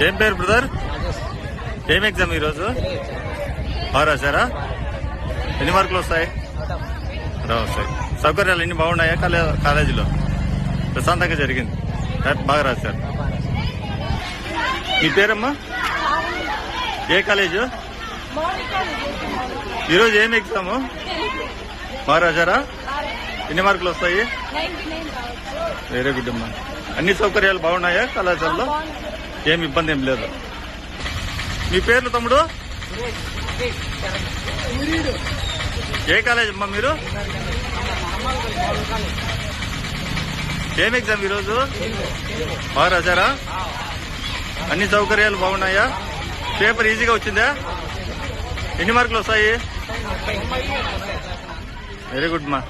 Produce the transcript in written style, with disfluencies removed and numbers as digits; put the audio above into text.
ఏం పేరు బ్రదర్? ఏం ఎగ్జామ్ ఈరోజు? బాగా రాశారా? ఎన్ని మార్కులు వస్తాయి? వస్తాయి. సౌకర్యాలు ఎన్ని బాగున్నాయా కాలేజీలో? ప్రశాంతంగా జరిగింది, బాగా రాశారు. మీ పేరమ్మా? ఏ కాలేజు? ఈరోజు ఏం ఎగ్జాము? బాగా రాశారా? ఎన్ని మార్కులు వస్తాయి? వెరీ గుడ్ అమ్మా. అన్ని సౌకర్యాలు బాగున్నాయా కళాశాలలో? ఏమి ఇబ్బంది ఏం లేదు. మీ పేర్లు తమ్ముడు? ఏ కాలేజ్ అమ్మా మీరు? ఏం ఎగ్జామ్ ఈరోజు? బాగా రాశారా? అన్ని సౌకర్యాలు బాగున్నాయా? పేపర్ ఈజీగా వచ్చిందా? ఎన్ని మార్కులు వస్తాయి? వెరీ గుడ్ మా.